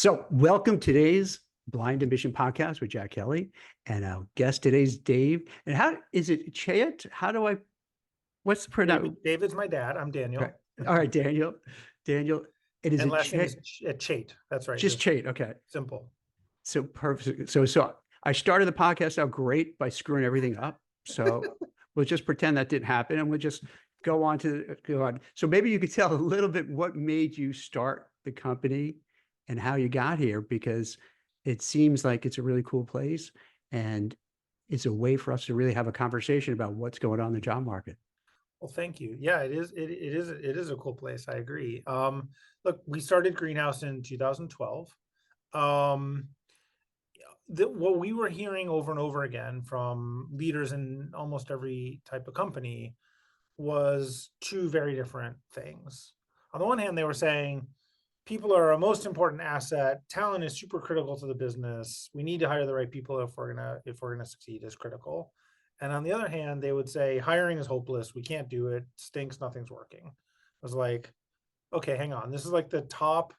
So welcome to today's Blind Ambition podcast with Jack Kelly, and our guest today's Dave. And how is it Chait? What's the pronoun? David's my dad. I'm Okay. Daniel. All right, Daniel. Daniel, it is And a last name Chait, is Chait. That's right. just Just Chait. Okay. simple. So perfect. So I started the podcast out great by screwing everything up. So we'll just pretend that didn't happen and we'll just go on. So maybe you could tell a little bit what made you start the company and how you got here, because it seems like it's a really cool place and it's a way for us to really have a conversation about what's going on in the job market. Well, thank you. Yeah, it is. It is a cool place. I agree. Look, we started Greenhouse in 2012. Um, what we were hearing over and over again from leaders in almost every type of company was two very different things. On the one hand, they were saying people are our most important asset. Talent is super critical to the business. We need to hire the right people if we're gonna succeed is critical. And on the other hand, they would say hiring is hopeless. We can't do it. Stinks. Nothing's working. I was like, okay, hang on. This is like the top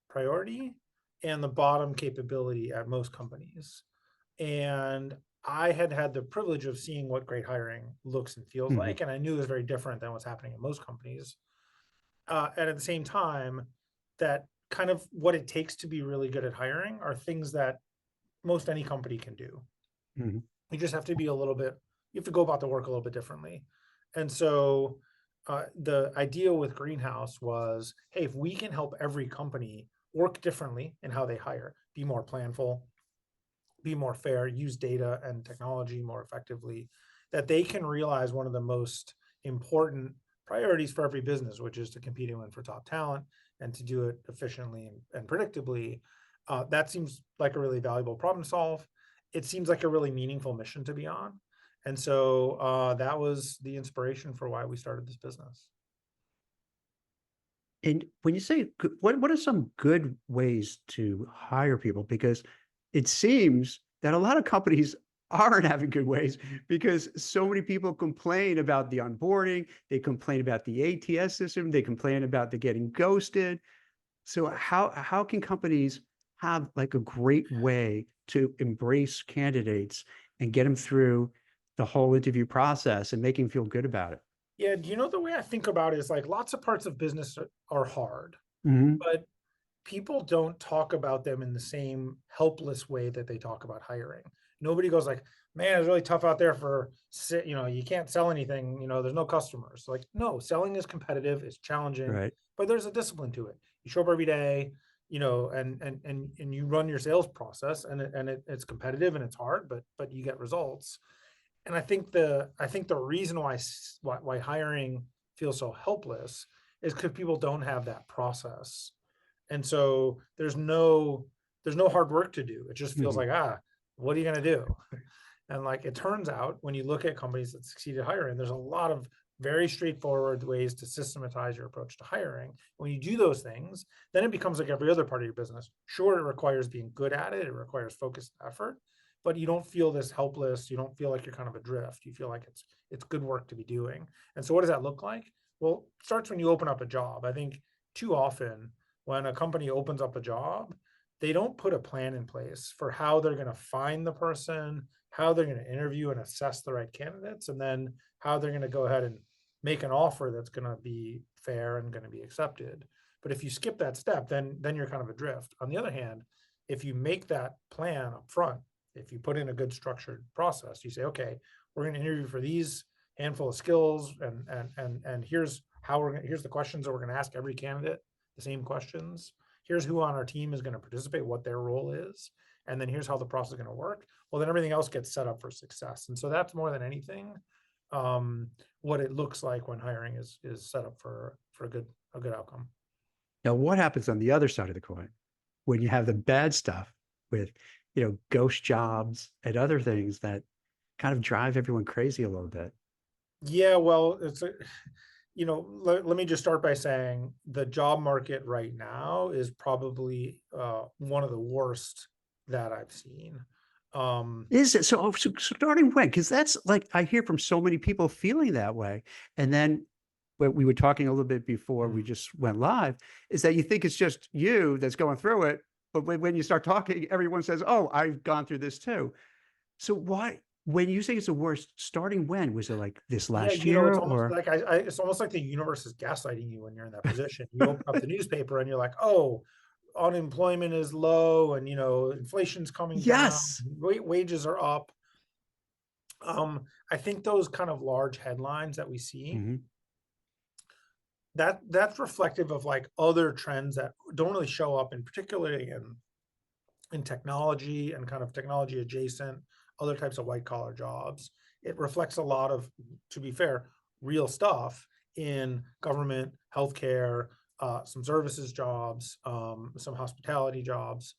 priority and the bottom capability at most companies. And I had had the privilege of seeing what great hiring looks and feels Mhm. like, and I knew it was very different than what's happening in most companies. And at the same time, that kind of what it takes to be really good at hiring are things that most any company can do. Mhm. You just have to be a little bit, you have to go about the work a little bit differently. And so the idea with Greenhouse was, hey, if we can help every company work differently in how they hire, be more planful, be more fair, use data and technology more effectively, that they can realize one of the most important priorities for every business, which is to compete and win for top talent and to do it efficiently and predictably. That seems like a really valuable problem to solve. It seems like a really meaningful mission to be on. And so that was the inspiration for why we started this business. And when you say, what are some good ways to hire people? Because it seems that a lot of companies aren't having good ways because so many people complain about the onboarding, they complain about the ATS system, they complain about the getting ghosted. So how can companies have like a great way to embrace candidates and get them through the whole interview process and make them feel good about it? Yeah, do you know the way I think about it is like lots of parts of business are hard, Mhm. but people don't talk about them in the same helpless way that they talk about hiring. Nobody goes like, man, it's really tough out there for, you can't sell anything, there's no customers. Like, no, selling is competitive, it's challenging, Right. but there's a discipline to it. You show up every day, and you run your sales process it's competitive and it's hard, but you get results. And I think the reason why hiring feels so helpless is because people don't have that process, and so there's no hard work to do. It just feels Mhm. like, what are you going to do? And like it turns out, when you look at companies that succeed at hiring, there's a lot of very straightforward ways to systematize your approach to hiring. When you do those things, then it becomes like every other part of your business. Sure, it requires being good at it, it requires focused effort, but you don't feel this helpless. You don't feel like you're kind of adrift. You feel like it's good work to be doing. And so what does that look like? Well, it starts when you open up a job. I think too often when a company opens up a job, they don't put a plan in place for how they're going to find the person, how they're going to interview and assess the right candidates, and then how they're going to go ahead and make an offer that's going to be fair and going to be accepted. But if you skip that step, then you're kind of adrift. On the other hand, if you make that plan up front, if you put in a good structured process, you say, okay, we're going to interview for these handful of skills, and here's the questions that we're going to ask every candidate, the same questions. Here's who on our team is going to participate, what their role is, and then here's how the process is going to work. Well, then everything else gets set up for success. And so that's more than anything what it looks like when hiring is set up for a good outcome. Now, what happens on the other side of the coin when you have the bad stuff with, ghost jobs and other things that kind of drive everyone crazy a little bit? Yeah, well, let me just start by saying the job market right now is probably one of the worst that I've seen. Is it so starting when? Because that's like I hear from so many people feeling that way. And then what we were talking a little bit before we just went live is that you think it's just you that's going through it, but when you start talking, everyone says, "Oh, I've gone through this too." So why, when you say it's the worst, starting when? Was it like this Yeah, last you know, year it's almost or? like it's almost like the universe is gaslighting you when you're in that position. You open up the newspaper and you're like, oh, unemployment is low, and inflation's coming down, Yes. wages are up. I think those kind of large headlines that we see, Mhm. that's reflective of like other trends that don't really show up, in particularly in technology and kind of technology adjacent, other types of white collar jobs. It reflects a lot of, to be fair, real stuff in government, healthcare, some services jobs, some hospitality jobs,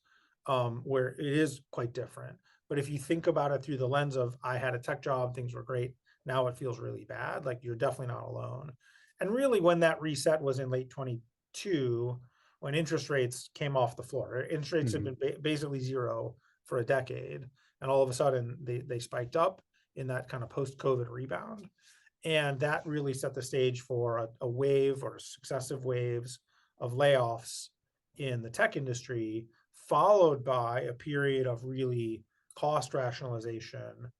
where it is quite different. But if you think about it through the lens of, I had a tech job, things were great, now it feels really bad, like you're definitely not alone. And really, when that reset was in late 22, when interest rates came off the floor. Interest rates had Mhm. been basically zero for a decade, and all of a sudden they spiked up in that kind of post-COVID rebound, and that really set the stage for a wave or successive waves of layoffs in the tech industry, followed by a period of really cost rationalization,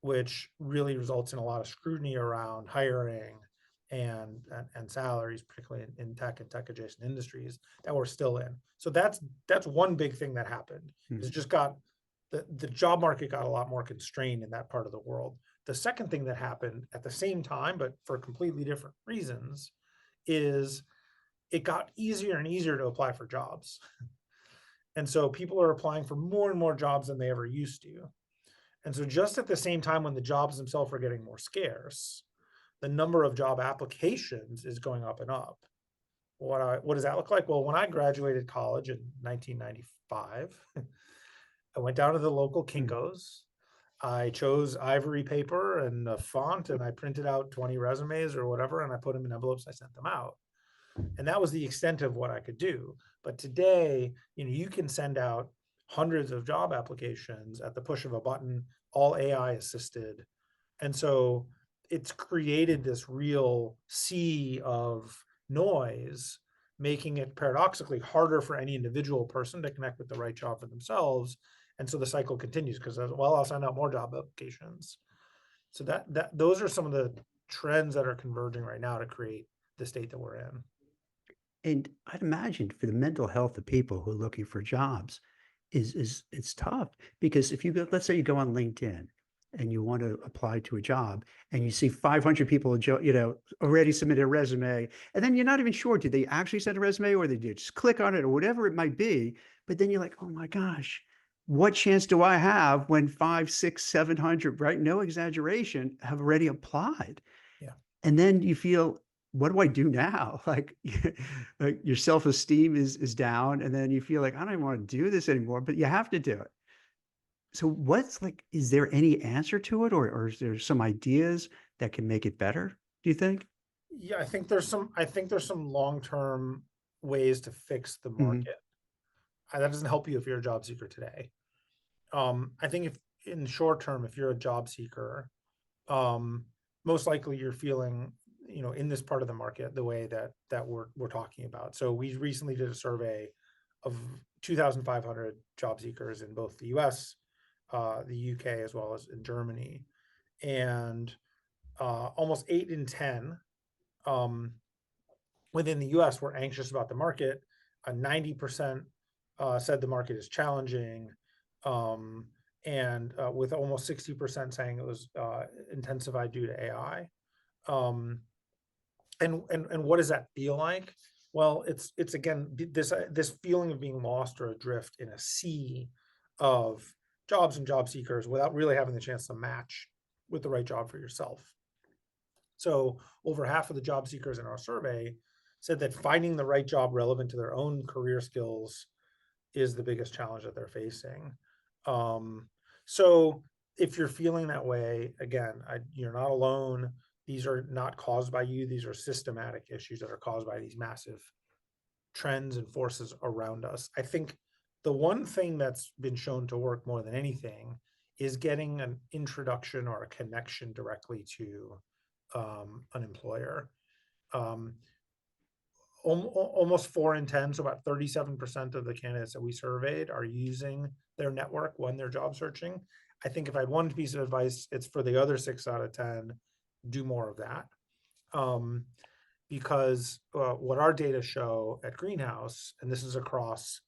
which really results in a lot of scrutiny around hiring and salaries, particularly in tech and tech adjacent industries that we're still in. So that's one big thing that happened. Is Mhm. just got the job market got a lot more constrained in that part of the world. The second thing that happened at the same time, but for completely different reasons, is it got easier and easier to apply for jobs. And so people are applying for more and more jobs than they ever used to. And so just at the same time when the jobs themselves are getting more scarce, the number of job applications is going up and up. What does that look like? Well, when I graduated college in 1995, I went down to the local Mhm. Kinko's. I chose ivory paper and a font, and I printed out 20 resumes or whatever, and I put them in envelopes. I sent them out, and that was the extent of what I could do. But today, you can send out hundreds of job applications at the push of a button, all AI assisted. And so it's created this real sea of noise, making it paradoxically harder for any individual person to connect with the right job for themselves. And so the cycle continues because, well, I'll send out more job applications. So that those are some of the trends that are converging right now to create the state that we're in. And I'd imagine for the mental health of people who are looking for jobs is it's tough because if you go, let's say you go on LinkedIn and you want to apply to a job and you see 500 people, already submitted a resume, and then you're not even sure, did they actually send a resume or they did just click on it or whatever it might be. But then you're like, oh my gosh, what chance do I have when five, six, 700, right? No exaggeration, have already applied. Yeah. And then you feel, what do I do now? Like your self-esteem is down, and then you feel like I don't even want to do this anymore, but you have to do it. So what's like, is there any answer to it, or is there some ideas that can make it better? Do you think? Yeah, I think there's some long-term ways to fix the Mhm. market. That doesn't help you if you're a job seeker today. I think if in the short term, if you're a job seeker, um, most likely you're feeling, in this part of the market the way that we're talking about. So we recently did a survey of 2,500 job seekers in both the U.S., the U.K., as well as in Germany, and almost 8 in 10 um, within the U.S. were anxious about the market. 90% said the market is challenging, um, and with almost 60% saying it was intensified due to AI. Um, and what does that feel like? Well, it's again this feeling of being lost or adrift in a sea of jobs and job seekers without really having the chance to match with the right job for yourself. So over half of the job seekers in our survey said that finding the right job relevant to their own career skills is the biggest challenge that they're facing. Um, so if you're feeling that way, again, you're not alone. These are not caused by you. These are systematic issues that are caused by these massive trends and forces around us. I think the one thing that's been shown to work more than anything is getting an introduction or a connection directly to an employer. Um, almost 4 in 10, so about 37% of the candidates that we surveyed are using their network when they're job searching. I think if I had one piece of advice, it's for the other 6 out of 10, do more of that. Because what our data show at Greenhouse, and this is across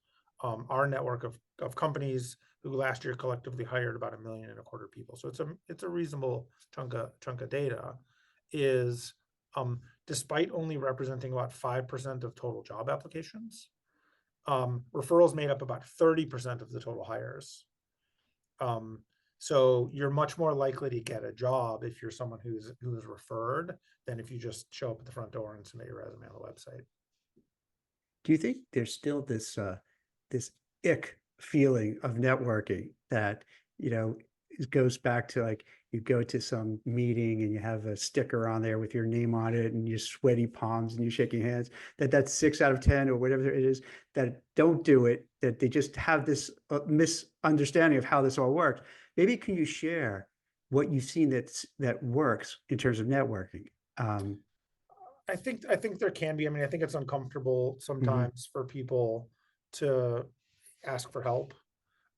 our network of companies who last year collectively hired about 1.25 million people, so it's a reasonable chunk of data, is despite only representing about 5% of total job applications, referrals made up about 30% of the total hires. So you're much more likely to get a job if you're someone who's referred than if you just show up at the front door and submit your resume on the website. Do you think there's still this this ick feeling of networking that, it goes back to like you go to some meeting and you have a sticker on there with your name on it and your sweaty palms and you shaking hands, that's 6 out of 10 or whatever it is that don't do it, that they just have this misunderstanding of how this all works. Maybe can you share what you've seen that works in terms of networking? Um, I think there can be. I mean, I think it's uncomfortable mhm, sometimes for people to ask for help,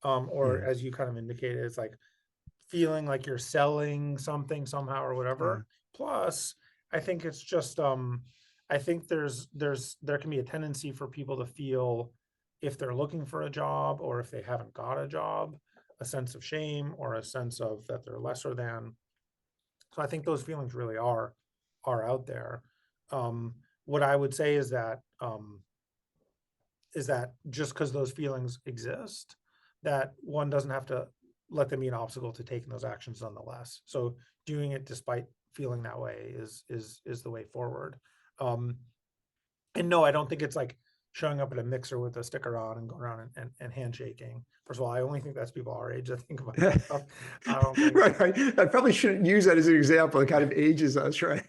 or yeah, as you kind of indicated, it's like feeling like you're selling something somehow or yeah, whatever. Plus, I think it's just I think there can be a tendency for people to feel, if they're looking for a job or if they haven't got a job, a sense of shame or a sense of that they're lesser than. So I think those feelings really are out there. What I would say is that just because those feelings exist, that one doesn't have to let them be an obstacle to taking those actions nonetheless. So doing it despite feeling that way is the way forward. Um, and no, I don't think it's like showing up at a mixer with a sticker on and going around and handshaking. First of all, I only think that's people our age that think about that stuff. I don't think. right, right. I probably shouldn't use that as an example. It kind of ages us, right?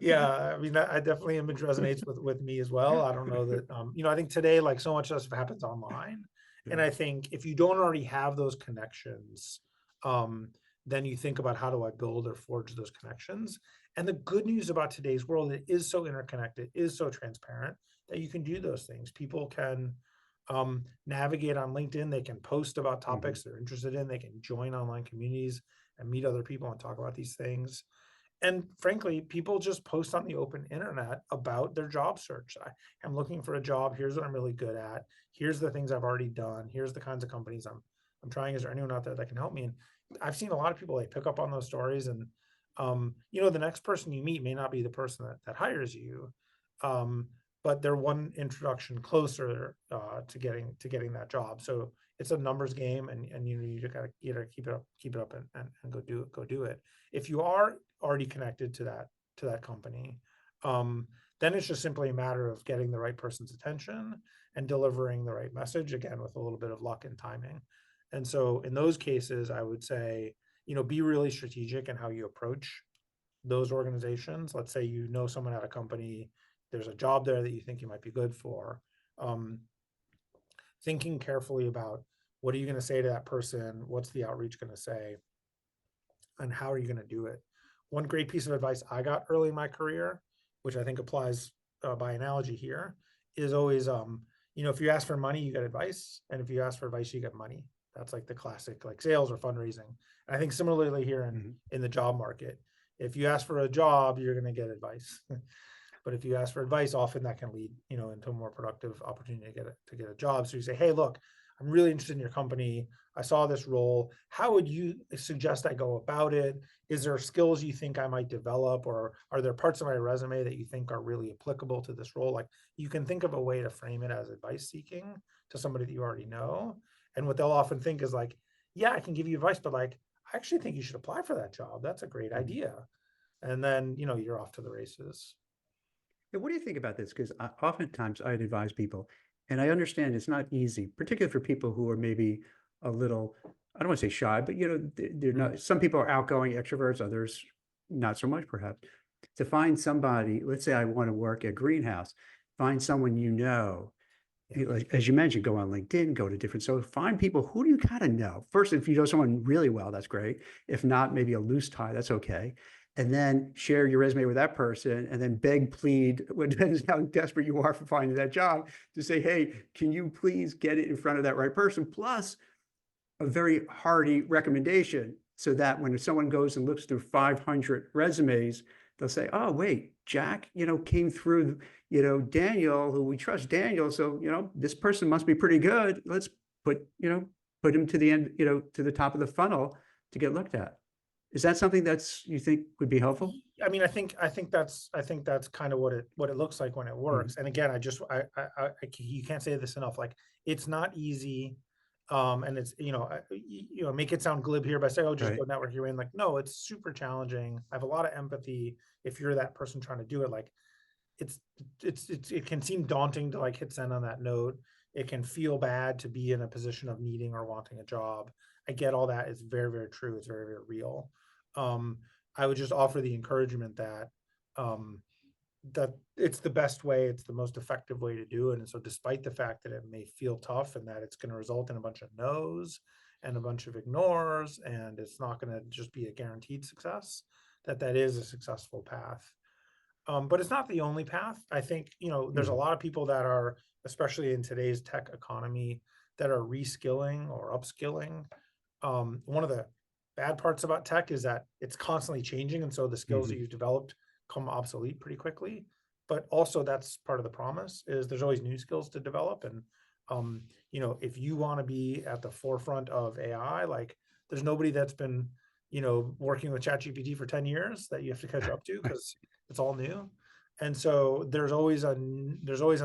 Yeah, I mean, I definitely image resonates with me as well. I don't know that, I think today, like so much stuff happens online. And I think if you don't already have those connections, um, then you think about how do I build or forge those connections. And the good news about today's world, it is so interconnected, is so transparent that you can do those things. People can navigate on LinkedIn, they can post about Mhm. topics they're interested in, they can join online communities and meet other people and talk about these things. And frankly, people just post on the open internet about their job search. I'm looking for a job. Here's what I'm really good at. Here's the things I've already done. Here's the kinds of companies I'm trying. Is there anyone out there that can help me? And I've seen a lot of people like pick up on those stories. And the next person you meet may not be the person that hires you, um, but they're one introduction closer to getting that job. So it's a numbers game, and you just gotta keep it up and go do it. If you are already connected to that company, then it's just simply a matter of getting the right person's attention and delivering the right message, again with a little bit of luck and timing. And so in those cases, I would say, be really strategic in how you approach those organizations. Let's say you know someone at a company, there's a job there that you think you might be good for. Um, Thinking carefully about what are you going to say to that person, what's the outreach going to say, and how are you going to do it. One great piece of advice I got early in my career, which I think applies by analogy here, is always, if you ask for money, you get advice, and if you ask for advice, you get money. That's like the classic, like sales or fundraising. And I think similarly here Mhm. in the job market, if you ask for a job, you're going to get advice. But if you ask for advice, often that can lead, into a more productive opportunity to get a job. So you say, hey, look, I'm really interested in your company. I saw this role. How would you suggest I go about it? Is there skills you think I might develop, or are there parts of my resume that you think are really applicable to this role? Like, you can think of a way to frame it as advice seeking to somebody that you already know. And what they'll often think is like, yeah, I can give you advice, but like, I actually think you should apply for that job. That's a great Mhm. idea. And then, you're off to the races. Yeah, what do you think about this? Because oftentimes I'd advise people, and I understand it's not easy, particularly for people who are maybe a little, I don't want to say shy, but they're Mm. not, some people are outgoing extroverts, others not so much perhaps. To find somebody, let's say I want to work at Greenhouse, find someone Yeah. like, as you mentioned, go on LinkedIn, go to different, so find people who do you kind of know. First, if you know someone really well, that's great. If not, maybe a loose tie, that's okay. and then share your resume with that person, and then beg, plead, what depends on how desperate you are for finding that job, to say, hey, can you please get it in front of that right person? Plus a very hearty recommendation, so that when someone goes and looks through 500 resumes, they'll say, oh, wait, Jack, came through, Daniel, who we trust Daniel. So, this person must be pretty good. Let's put him to the end, to the top of the funnel to get looked at. Is that something you think would be helpful? I mean, I think that's kind of what it looks like when it Mhm. works. And again, you can't say this enough. Like, it's not easy, and it's, make it sound glib here by saying, oh, just go Right. network your way in. Like, no, it's super challenging. I have a lot of empathy if you're that person trying to do it. Like, it's it can seem daunting to like hit send on that note. It can feel bad to be in a position of needing or wanting a job. I get all that. It's very, very true. It's very, very real. Um, I would just offer the encouragement that um, that it's the best way, it's the most effective way to do it. And so, despite the fact that it may feel tough and that it's going to result in a bunch of no's and a bunch of ignores, and it's not going to just be a guaranteed success, that is a successful path. But it's not the only path. I think, there's a Mhm. lot of people that are, especially in today's tech economy, that are reskilling or upskilling. One of the bad parts about tech is that it's constantly changing. And so the skills that Mhm. you've developed come obsolete pretty quickly. But also, that's part of the promise, is there's always new skills to develop. And, if you want to be at the forefront of AI, like, there's nobody that's been, working with ChatGPT for 10 years that you have to catch up to, because it's all new. And so there's always a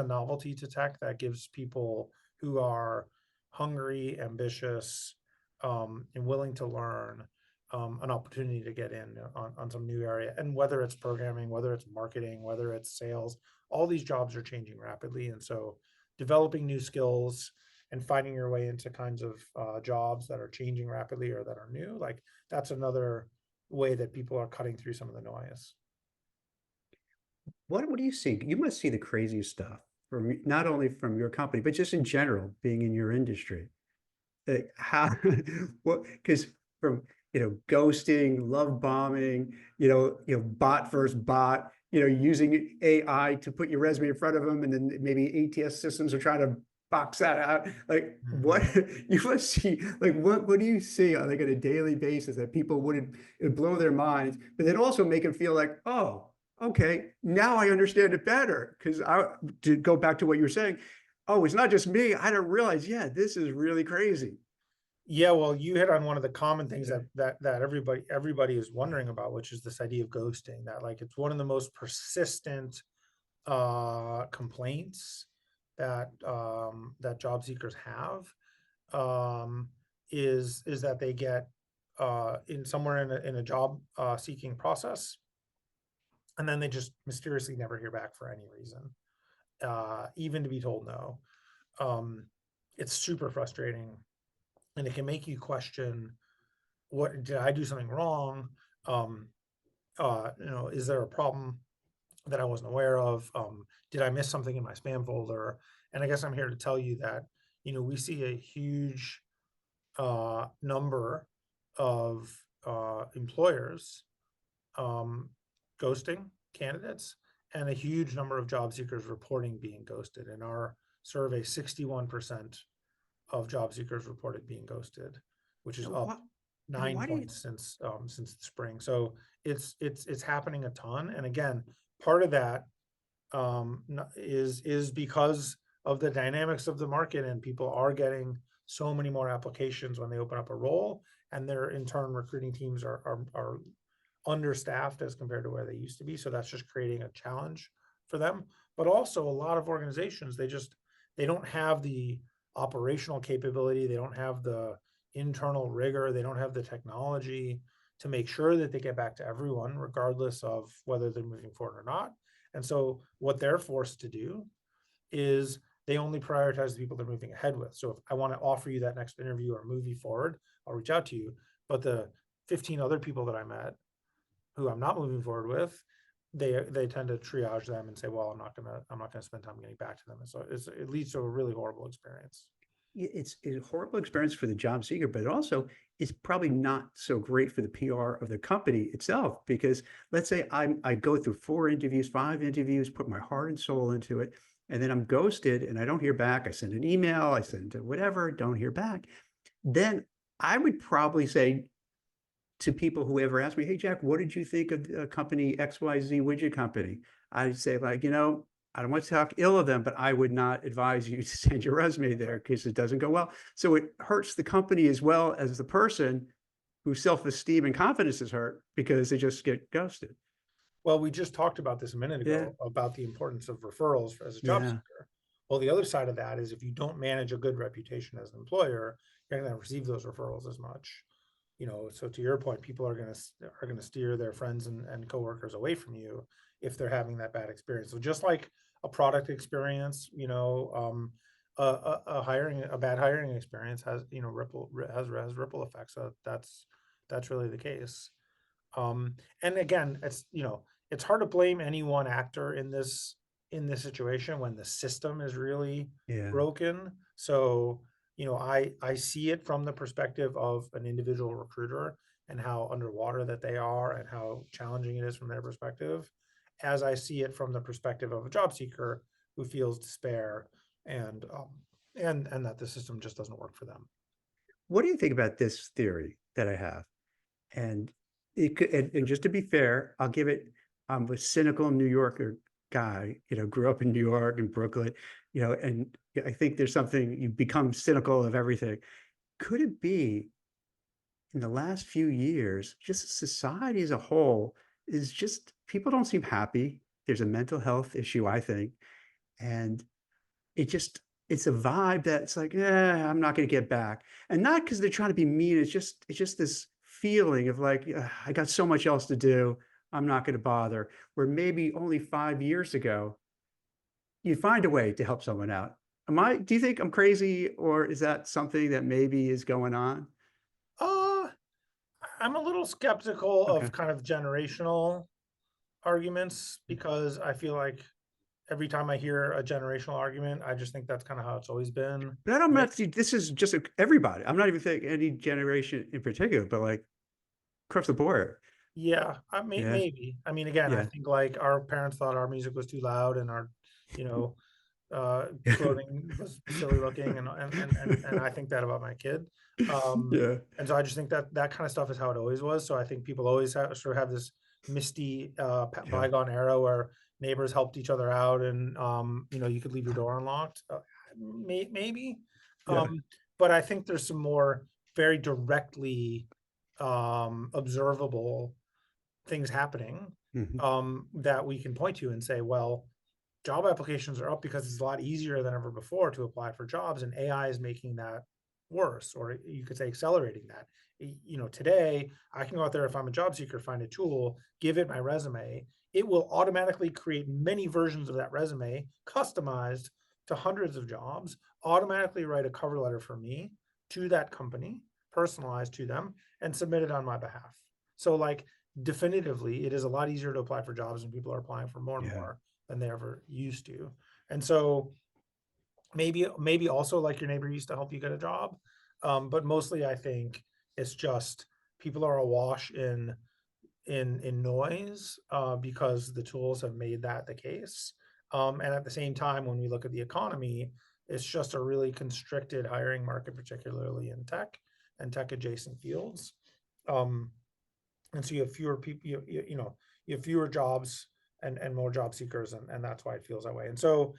novelty to tech that gives people who are hungry, ambitious, and willing to learn, an opportunity to get in on some new area. And whether it's programming, whether it's marketing, whether it's sales, all these jobs are changing rapidly. And so, developing new skills and finding your way into kinds of jobs that are changing rapidly or that are new, like, that's another way that people are cutting through some of the noise. What do you see? You must see the craziest stuff from, not only from your company, but just in general, being in your industry. How, what, because from, ghosting, love bombing, bot versus bot, using AI to put your resume in front of them, and then maybe ATS systems are trying to box that out. Like, what Mhm. you must see, like, what do you see on, like, on a daily basis that people wouldn't, it would blow their minds, but then also make them feel like, oh, okay, now I understand it better. Because to go back to what you were saying, oh, it's not just me. I didn't realize, yeah, this is really crazy. Yeah, well, you hit on one of the common things that everybody is wondering about, which is this idea of ghosting. That, like, it's one of the most persistent complaints that job seekers have, um, is that they get in somewhere in a job seeking process, and then they just mysteriously never hear back for any reason, even to be told no. Um, it's super frustrating, and it can make you question, what did I do something wrong? Um, is there a problem that I wasn't aware of? Did I miss something in my spam folder? And I guess I'm here to tell you that, we see a huge number of employers um, ghosting candidates, and a huge number of job seekers reporting being ghosted. In our survey, 61% of job seekers reported being ghosted, which is And up what, and 9 why do you, points since the spring. So it's happening a ton. And again, part of that is because of the dynamics of the market, and people are getting so many more applications when they open up a role, and their in turn recruiting teams are understaffed as compared to where they used to be. So that's just creating a challenge for them. But also, a lot of organizations, they don't have the operational capability, they don't have the internal rigor, they don't have the technology to make sure that they get back to everyone, regardless of whether they're moving forward or not. And so, what they're forced to do is they only prioritize the people they're moving ahead with. So if I want to offer you that next interview or movie forward, I'll reach out to you. But the 15 other people that I met who I'm not moving forward with, they tend to triage them and say, well, I'm not gonna spend time getting back to them. And so it leads to a really horrible experience. it's a horrible experience for the job seeker, but also it's probably not so great for the PR of the company itself. Because let's say I go through 4 interviews, 5 interviews, put my heart and soul into it, and then I'm ghosted and I don't hear back. I send an email, I send whatever, don't hear back. Then I would probably say to people who ever ask me, "Hey, Jack, what did you think of company XYZ widget company?" I'd say, like, I don't want to talk ill of them, but I would not advise you to send your resume there because it doesn't go well. So it hurts the company as well as the person whose self-esteem and confidence is hurt because they just get ghosted. Well, we just talked about this a minute Yeah, ago about the importance of referrals as a job yeah, seeker. Well, the other side of that is if you don't manage a good reputation as an employer, you're not going to receive those referrals as much. So to your point, people are gonna steer their friends and coworkers away from you if they're having that bad experience. So just like a product experience, a bad hiring experience has has ripple effects. So that's really the case. And again, it's hard to blame any one actor in this situation when the system is really yeah. broken. So, I see it from the perspective of an individual recruiter and how underwater that they are and how challenging it is from their perspective, as I see it from the perspective of a job seeker who feels despair and and that the system just doesn't work for them. What do you think about this theory that I have? And it could, and just to be fair, I'll give it. I'm a cynical New Yorker guy, grew up in New York and Brooklyn, and I think there's something you become cynical of everything. Could it be in the last few years, just society as a whole is just people don't seem happy. There's a mental health issue, I think, and it just it's a vibe that's like, I'm not going to get back, and not because they're trying to be mean. It's just this feeling of like, I got so much else to do. I'm not going to bother. Where maybe only 5 years ago, you'd find a way to help someone out. Do you think I'm crazy, or is that something that maybe is going on? Uh, I'm a little skeptical Okay. of kind of generational arguments because I feel like every time I hear a generational argument, I just think that's kind of how it's always been. But I don't know. This is just everybody. I'm not even thinking any generation in particular, but like across the board. Yeah, Yeah. maybe. I mean, again, I Yeah. think like our parents thought our music was too loud and our, you know, clothing was silly looking, and I think that about my kid. Yeah. And so I just think that that kind of stuff is how it always was. So I think people always sort of have this misty Yeah. bygone era where neighbors helped each other out, and you could leave your door unlocked. Maybe, Yeah. um, but I think there's some more very directly observable things happening Mhm. that we can point to and say, well, job applications are up because it's a lot easier than ever before to apply for jobs, and AI is making that worse, or you could say accelerating that. Today I can go out there if I'm a job seeker, find a tool, give it my resume. It will automatically create many versions of that resume, customized to hundreds of jobs, automatically write a cover letter for me to that company, personalized to them, and submit it on my behalf. So, like, definitively, it is a lot easier to apply for jobs, and people are applying for more and Yeah. more than they ever used to. And so maybe also like your neighbor used to help you get a job. But mostly I think it's just people are awash in noise because the tools have made that the case. And at the same time, when we look at the economy, it's just a really constricted hiring market, particularly in tech and tech adjacent fields. Um, and so you have fewer people, you have fewer jobs and more job seekers, and that's why it feels that way. And so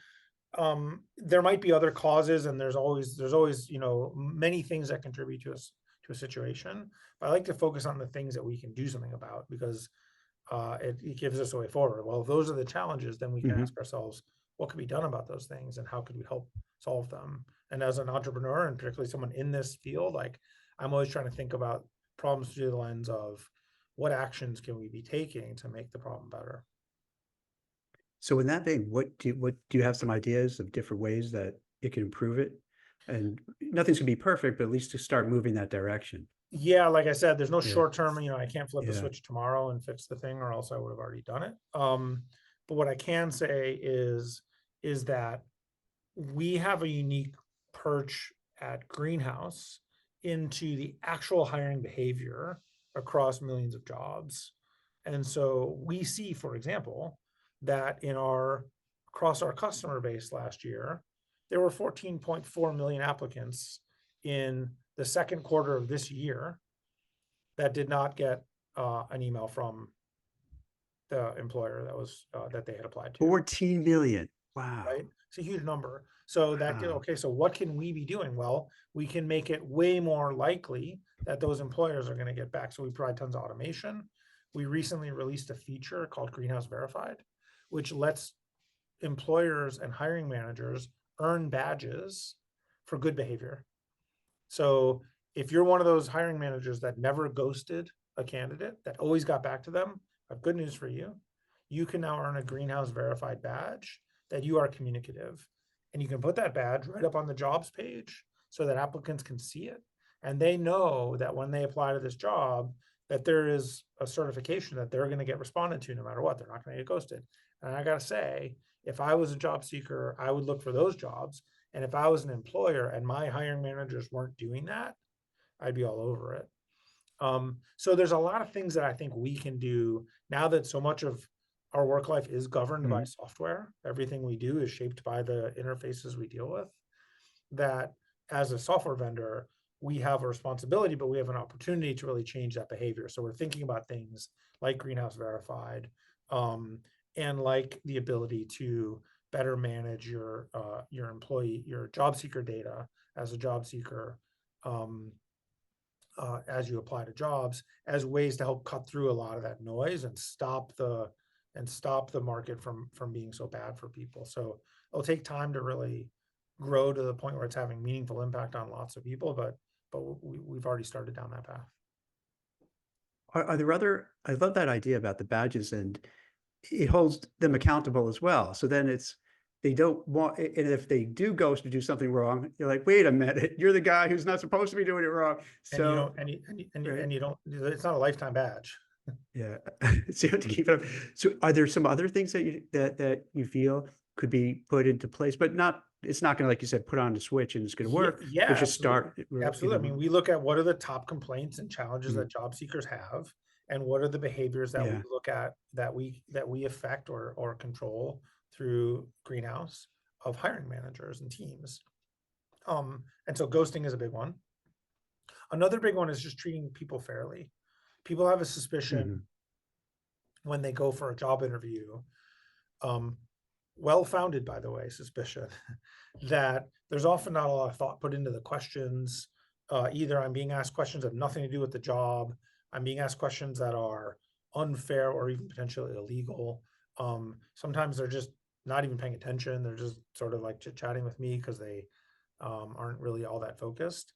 there might be other causes, and there's always many things that contribute to a situation, but I like to focus on the things that we can do something about, because it gives us a way forward. Well, if those are the challenges, then we can Mhm. ask ourselves what could be done about those things and how could we help solve them. And as an entrepreneur, and particularly someone in this field, like, I'm always trying to think about problems through the lens of what actions can we be taking to make the problem better. So in that vein, what do you have some ideas of different ways that it can improve it? And nothing's gonna be perfect, but at least to start moving that direction. Yeah, like I said, there's no Yeah. short term, I can't flip the Yeah. switch tomorrow and fix the thing, or else I would have already done it. But what I can say is that we have a unique perch at Greenhouse into the actual hiring behavior across millions of jobs. And so we see, for example, that across our customer base last year, there were 14.4 million applicants in the second quarter of this year that did not get an email from the employer that they had applied to. 14 million. Wow. Right? It's a huge number. So okay, so what can we be doing? Well, we can make it way more likely that those employers are going to get back. So we provide tons of automation. We recently released a feature called Greenhouse Verified, which lets employers and hiring managers earn badges for good behavior. So if you're one of those hiring managers that never ghosted a candidate, that always got back to them, I have good news for you. You can now earn a Greenhouse Verified badge that you are communicative. And you can put that badge right up on the jobs page so that applicants can see it. And they know that when they apply to this job, that there is a certification that they're going to get responded to no matter what. They're not going to get ghosted. And I got to say, if I was a job seeker, I would look for those jobs. And if I was an employer and my hiring managers weren't doing that, I'd be all over it. So there's a lot of things that I think we can do now that so much of our work life is governed by software. Everything we do is shaped by the interfaces we deal with. That as a software vendor, we have a responsibility, but we have an opportunity to really change that behavior. So we're thinking about things like Greenhouse Verified, and like the ability to better manage your job seeker data as a job seeker, as you apply to jobs, as ways to help cut through a lot of that noise and stop the market from being so bad for people. So it'll take time to really grow to the point where it's having meaningful impact on lots of people, but we've already started down that path. Are there other, I love that idea about the badges, and it holds them accountable as well. So then they don't want, and if they do ghost or do something wrong, you're like, wait a minute, you're the guy who's not supposed to be doing it wrong. So And you don't, it's not a lifetime badge. yeah, so you have to keep it up. So are there some other things that you feel could be put into place, but it's not going to, like you said, put on the switch and it's going to work. Yeah, but just absolutely. start. Absolutely. I mean, we look at what are the top complaints and challenges that job seekers have, and what are the behaviors that we look at that we affect or control through Greenhouse of hiring managers and teams. And so ghosting is a big one. Another big one is just treating people fairly. People have a suspicion when they go for a job interview, well-founded, by the way, suspicion that there's often not a lot of thought put into the questions. Either I'm being asked questions that have nothing to do with the job, I'm being asked questions that are unfair or even potentially illegal. Sometimes they're just not even paying attention. They're just sort of like chit-chatting with me because they aren't really all that focused.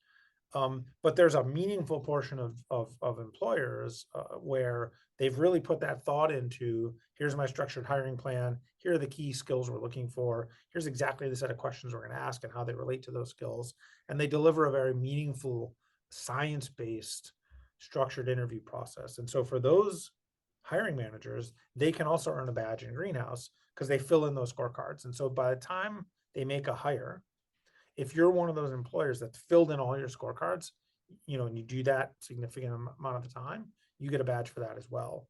But there's a meaningful portion of employers where they've really put that thought into, here's my structured hiring plan, here are the key skills we're looking for, here's exactly the set of questions we're going to ask and how they relate to those skills. And they deliver a very meaningful, science-based, structured interview process. And so for those hiring managers, they can also earn a badge in Greenhouse because they fill in those scorecards. And so by the time they make a hire, if you're one of those employers that's filled in all your scorecards, and you do that significant amount of the time, you get a badge for that as well.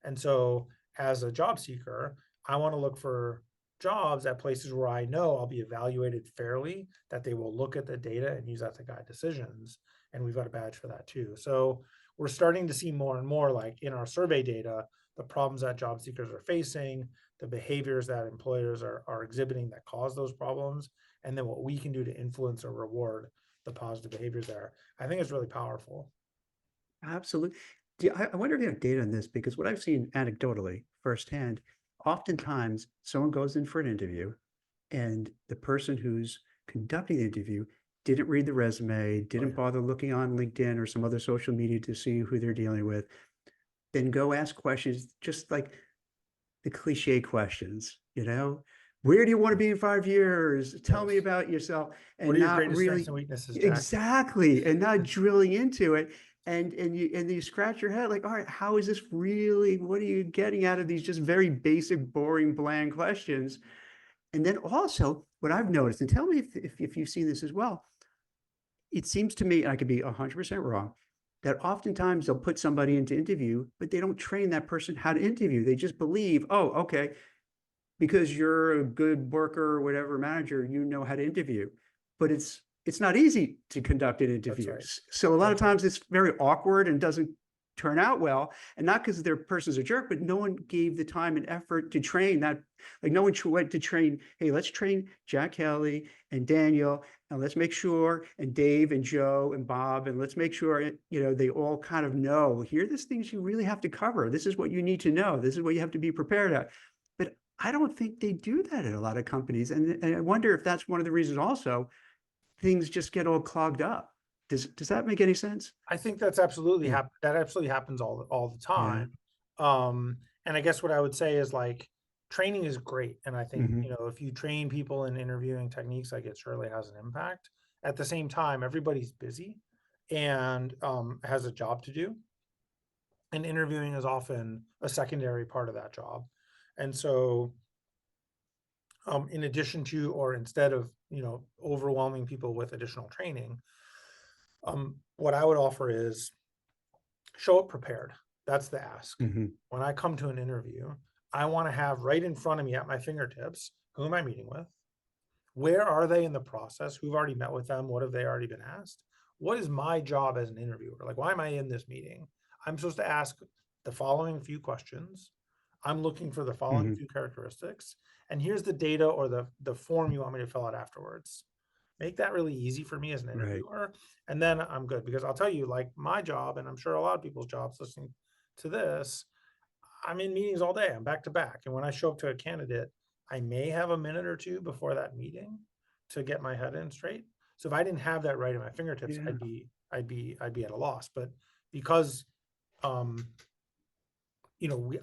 And so as a job seeker, I want to look for jobs at places where I know I'll be evaluated fairly, that they will look at the data and use that to guide decisions. And we've got a badge for that too. So we're starting to see more and more, like in our survey data, the problems that job seekers are facing, the behaviors that employers are exhibiting that cause those problems, and then what we can do to influence or reward the positive behaviors there. I think it's really powerful. Absolutely. I wonder if you have data on this, because what I've seen anecdotally firsthand, oftentimes someone goes in for an interview and the person who's conducting the interview didn't read the resume, didn't bother looking on LinkedIn or some other social media to see who they're dealing with, then go ask questions, just like the cliche questions, where do you want to be in 5 years? Tell me about yourself. And what are your not greatest really strengths and weaknesses, Jack? Exactly, and not drilling into it. And you scratch your head like, all right, how is this really? What are you getting out of these just very basic, boring, bland questions? And then also, what I've noticed, and tell me if you've seen this as well, it seems to me, and I could be 100% wrong, that oftentimes they'll put somebody into interview, but they don't train that person how to interview. They just believe, oh, okay, because you're a good worker or whatever manager, you know how to interview. But it's not easy to conduct an That's interview. right. So a lot of That's right. times it's very awkward and doesn't turn out well. And not because their person's a jerk, but no one gave the time and effort to train that. Like no one went to train, hey, let's train Jack Kelly and Daniel, and let's make sure, and Dave and Joe and Bob, and let's make sure, they all kind of know, here are the things you really have to cover. This is what you need to know. This is what you have to be prepared at. But I don't think they do that at a lot of companies. And I wonder if that's one of the reasons also things just get all clogged up. Does that make any sense? I think that's absolutely Yeah. that absolutely happens all the Yeah. time. And I guess what I would say is like training is great. And I think, Hmm. if you train people in interviewing techniques, like it surely has an impact. At the same time, everybody's busy and has a job to do. And interviewing is often a secondary part of that job. And so in addition to, or instead of, overwhelming people with additional training, what I would offer is show up prepared. That's the ask. Hmm. When I come to an interview, I want to have right in front of me at my fingertips, who am I meeting with? Where are they in the process? Who've already met with them? What have they already been asked? What is my job as an interviewer? Like, why am I in this meeting? I'm supposed to ask the following few questions. I'm looking for the following Hmm. few characteristics. And here's the data or the form you want me to fill out afterwards. Make that really easy for me as an Right. interviewer. And then I'm good, because I'll tell you, like my job, and I'm sure a lot of people's jobs listening to this, I'm in meetings all day. I'm back to back. And when I show up to a candidate, I may have a minute or two before that meeting to get my head in straight. So if I didn't have that right at my fingertips, Yeah. I'd be at a loss. But because um,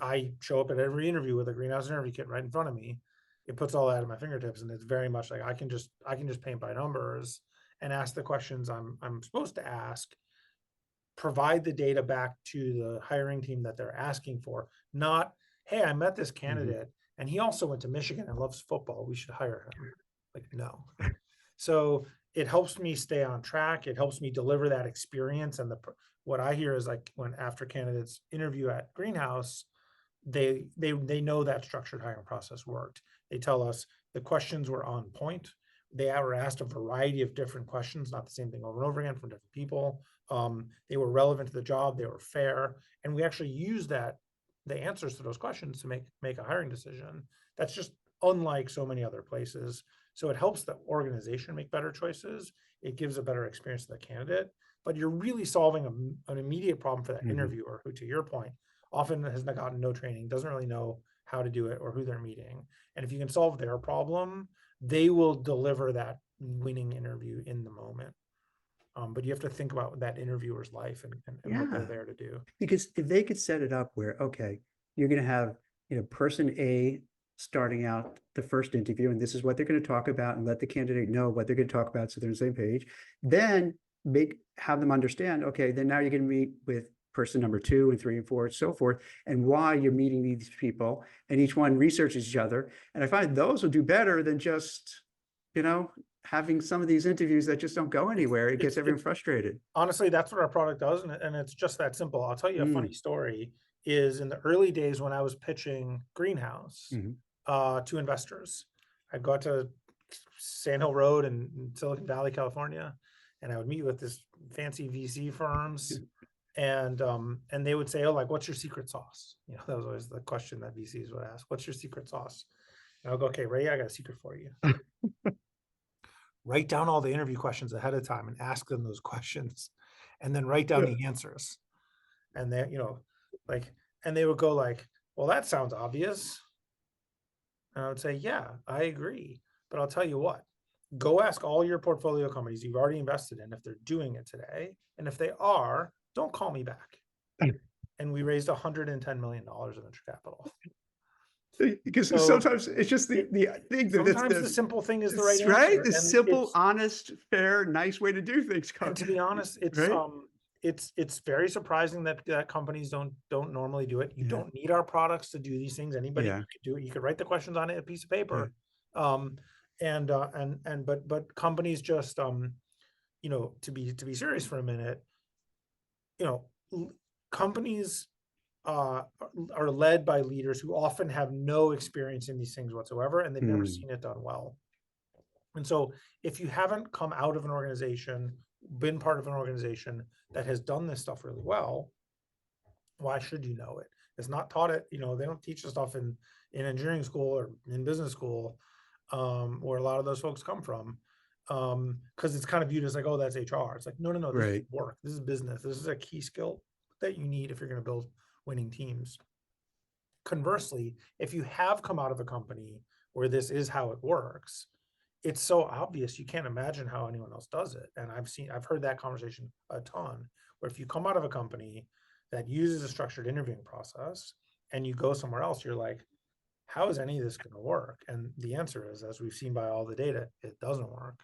I show up at every interview with a greenhouse interview kit right in front of me, it puts all that at my fingertips, and it's very much like I can just paint by numbers and ask the questions I'm supposed to ask, provide the data back to the hiring team that they're asking for, not, hey, I met this Hmm. candidate and he also went to Michigan and loves football, we should hire him. Like, no. So it helps me stay on track. It helps me deliver that experience. And what I hear is like when after candidates interview at Greenhouse, they know that structured hiring process worked. They tell us the questions were on point. They were asked a variety of different questions, not the same thing over and over again from different people. They were relevant to the job. They were fair, and we actually use the answers to those questions to make a hiring decision. That's just unlike so many other places. So it helps the organization make better choices. It gives a better experience to the candidate, but you're really solving an immediate problem for that Hmm. interviewer who, to your point, often has not gotten no training, doesn't really know how to do it or who they're meeting. And if you can solve their problem, they will deliver that winning interview in the moment. But you have to think about that interviewer's life and what they're Yeah. there to do. Because if they could set it up where, okay, you're going to have, person A starting out the first interview, and this is what they're going to talk about, and let the candidate know what they're going to talk about so they're on the same page. Then have them understand, okay, then now you're going to meet with person number 2 and 3 and 4 and so forth, and why you're meeting these people, and each one researches each other. And I find those will do better than just, having some of these interviews that just don't go It's anywhere. It gets it's everyone it's frustrated. honestly, that's what our product does, and it's just that simple. I'll tell you a funny Mm. story. Is in the early days when I was pitching Greenhouse Hmm. to investors, I'd go out to Sand Hill Road in Silicon Valley, California, and I would meet with this fancy VC firms, and they would say, "Oh, like, what's your secret sauce?" That was always the question that VCs would ask. "What's your secret sauce?" And I'll go, "Okay, Ray, I got a secret for you. Write down all the interview questions ahead of time and ask them those questions, and then write down Yeah. the answers." And they, like, and they would go like, "Well, that sounds obvious." And I would say, "Yeah, I agree. But I'll tell you what, go ask all your portfolio companies you've already invested in if they're doing it today. And if they are, don't call me back." And we raised $110 million of venture capital. Because So sometimes it's just it, the thing that sometimes the simple thing is the right right, answer. the And simple, honest, fair, nice way to do things. and to be honest, Right? it's very surprising that companies don't normally do it. You Yeah, don't need our products to do these things. Anybody yeah, could do it. You could write the questions on a piece of yeah. paper. Um, and but companies just to be serious for a minute, companies uh, are led by leaders who often have no experience in these things whatsoever, and they've never Mm, seen it done well. And so if you haven't come out of an organization, been part of an organization that has done this stuff really well, why should you know it? It's not taught it, they don't teach the stuff in engineering school or in business school, where a lot of those folks come from. Because it's kind of viewed as like, oh, that's HR. It's like, no, no, no, this is right. work. This is business. This is a key skill that you need if you're going to build winning teams. Conversely, if you have come out of a company where this is how it works, it's so obvious you can't imagine how anyone else does it. And I've heard that conversation a ton, where if you come out of a company that uses a structured interviewing process and you go somewhere else, you're like, how is any of this going to work? And the answer is, as we've seen by all the data, it doesn't work.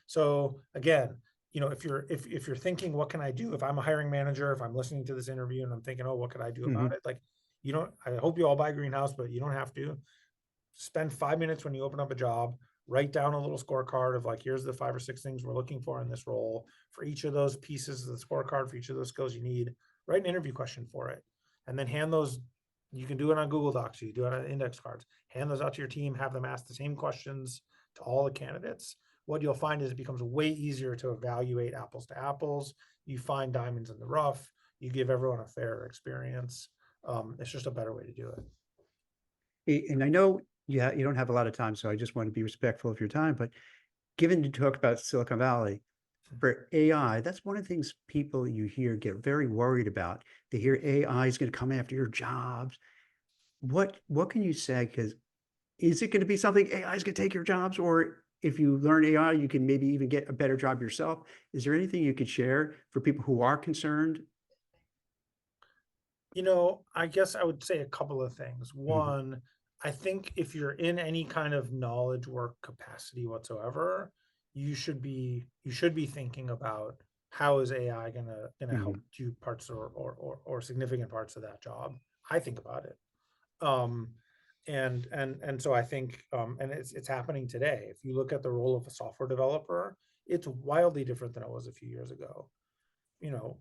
So again, if you're thinking, what can I do? If I'm a hiring manager, if I'm listening to this interview and I'm thinking, oh, what could I do about Hmm. it? Like, I hope you all buy Greenhouse, but you don't have to. Spend 5 minutes when you open up a job, write down a little scorecard of like, here's the 5 or 6 things we're looking for in this role. For each of those pieces of the scorecard, for each of those skills you need, write an interview question for it. And then hand those, you can do it on Google Docs, you do it on index cards, hand those out to your team, have them ask the same questions to all the candidates. What you'll find is it becomes way easier to evaluate apples to apples. You find diamonds in the rough, you give everyone a fair experience. It's just a better way to do it. And I know, yeah, you don't have a lot of time, so I just want to be respectful of your time. But given you talk about Silicon Valley, for AI, that's one of the things people you hear get very worried about. They hear AI is going to come after your jobs. What can you say? Because is it going to be something AI is going to take your jobs, or if you learn AI, you can maybe even get a better job yourself? Is there anything you could share for people who are concerned? I guess I would say a couple of things. Mhm, One, I think if you're in any kind of knowledge work capacity whatsoever, you should be thinking about how is AI gonna help mhm, do parts or significant parts of that job. I think about it. Um, and so I think and it's happening today. If you look at the role of a software developer, it's wildly different than it was a few years ago. you know,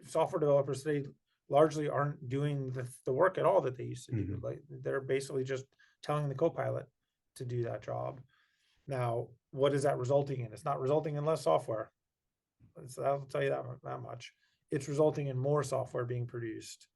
Software developers today largely aren't doing the work at all that they used to do. mhm. Like they're basically just telling the copilot to do that job. Now, what is that resulting in? It's not resulting in less software. I'll tell you that much. It's resulting in more software being produced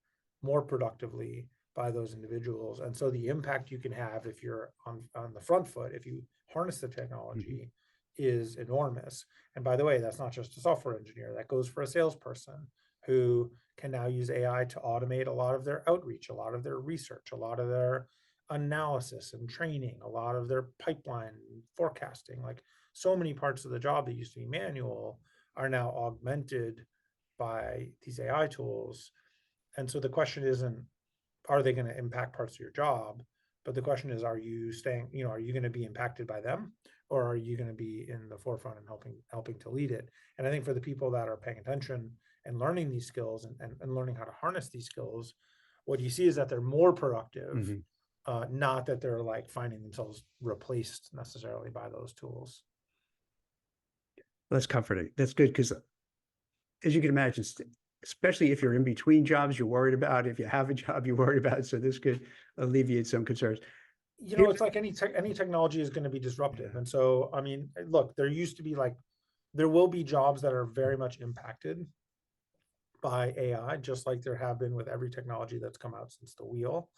more productively by those individuals. And so the impact you can have if you're on the front foot, if you harness the Mhm. technology, is enormous. And by the way, that's not just a software engineer, that goes for a salesperson who can now use AI to automate a lot of their outreach, a lot of their research, a lot of their analysis and training, a lot of their pipeline forecasting. Like so many parts of the job that used to be manual are now augmented by these AI tools. And so the question isn't, are they going to impact parts of your job? But the question is, are you staying, are you going to be impacted by them, or are you going to be in the forefront and helping to lead it? And I think for the people that are paying attention and learning these skills and learning how to harness these skills, what you see is that they're more productive, Mhm. not that they're like finding themselves replaced necessarily by those tools. That's comforting. That's good because, as you can imagine, especially if you're in between jobs, you're worried about. If you have a job, you're worried about. So this could alleviate some concerns. Here's It's like any technology is going to be disruptive. yeah. And so, I mean, look, there will be jobs that are very much impacted by AI, just like there have been with every technology that's come out since the wheel.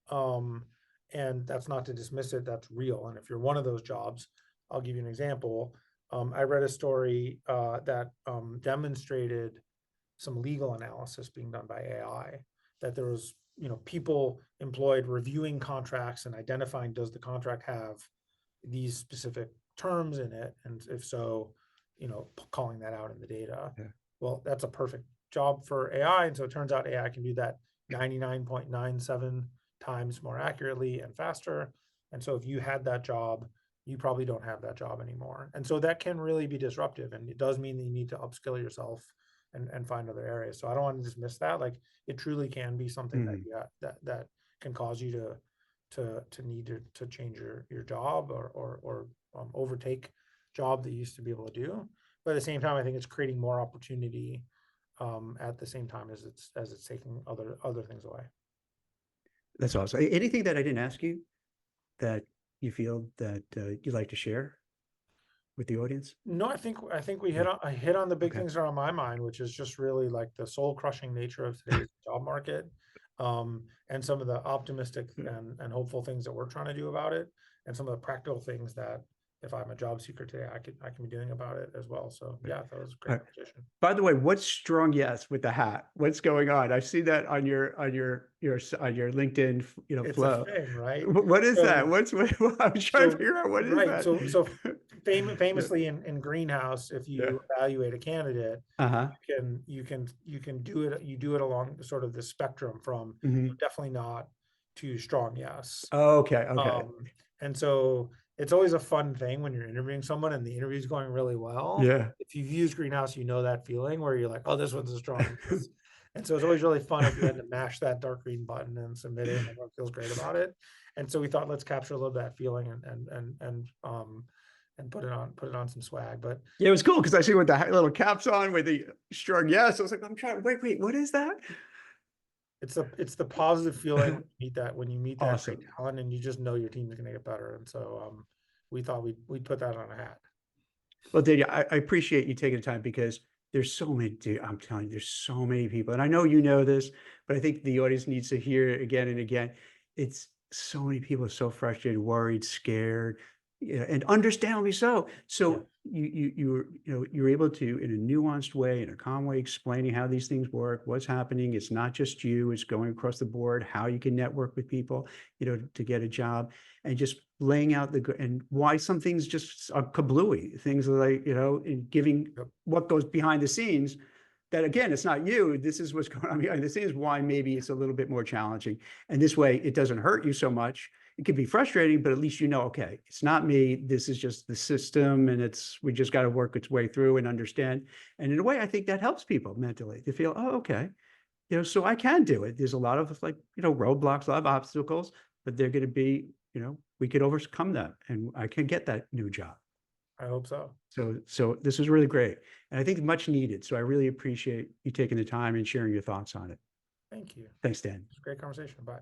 Um, and that's not to dismiss it, that's real. And if you're one of those jobs, I'll give you an example. I read a story that demonstrated some legal analysis being done by AI, that there was, people employed reviewing contracts and identifying, does the contract have these specific terms in it? And if so, calling that out in the data. Yeah. Well, that's a perfect job for AI. And so it turns out AI can do that 99.97 times more accurately and faster. And so if you had that job, you probably don't have that job anymore. And so that can really be disruptive. And it does mean that you need to upskill yourself and find other areas. So I don't want to dismiss that. Like it truly can be something that Mhm. that can cause you to need to change your job or overtake job that you used to be able to do. But at the same time, I think it's creating more opportunity at the same time as it's taking other things away. That's awesome. Anything that I didn't ask you that you feel that you'd like to share with the audience? No, I think we Yeah. I hit on the big Okay. things that are on my mind, which is just really like the soul crushing nature of today's job market, and some of the optimistic and hopeful things that we're trying to do about it, and some of the practical things that if I'm a job seeker today, I can be doing about it as well. So yeah, that was a All great right. conversation. By the way, what's strong yes with the hat? What's going on? I see that on your LinkedIn, It's a flow. thing, right? What is that? So I'm trying to so figure out what is right, that. so Yeah. famously in Greenhouse, if Yeah. you evaluate a candidate, Uh-huh. you can do it, you do it along sort of the spectrum from Hmm. definitely not to strong yes. Okay. Okay. And so it's always a fun thing when you're interviewing someone and the interview's going really well. Yeah. If you've used Greenhouse, you know that feeling where you're like, oh, this one's a strong yes. And so it's always really fun at the end to mash that dark green button and submit it, and everyone feels great about it. And so we thought, let's capture a little bit of that feeling and put it on some swag. But Yeah, it was cool because I see with the little caps on with the strong yes. I was like, I'm trying. Wait, what is that? it's the positive feeling when you meet that great Awesome. talent and you just know your team's going to get better. And so we thought we'd put that on a hat. Well, Daniel, I appreciate you taking the time because there's so many, dude, I'm telling you, there's so many people. And I know you know this, but I think the audience needs to hear it again and again. It's so many people are so frustrated, worried, scared, and understandably so. Yeah, So you're able to, in a nuanced way, in a calm way, explaining how these things work, what's happening. It's not just you, it's going across the board, how you can network with people, to get a job, and just laying out and why some things just are kablooey, things like, in giving yep. what goes behind the scenes, that again, it's not you, this is what's going on behind the scenes, why maybe it's a little bit more challenging. And this way it doesn't hurt you so much. It can be frustrating, but at least okay, it's not me, this is just the system, and we just got to work its way through and understand. And in a way, I think that helps people mentally to feel, oh, okay, so I can do it. There's a lot of roadblocks, a lot of obstacles, but they're going to be, we could overcome that and I can get that new job. I hope so. So this is really great. And I think much needed. So I really appreciate you taking the time and sharing your thoughts on it. Thank you. Thanks, Dan. It's a great conversation. Bye.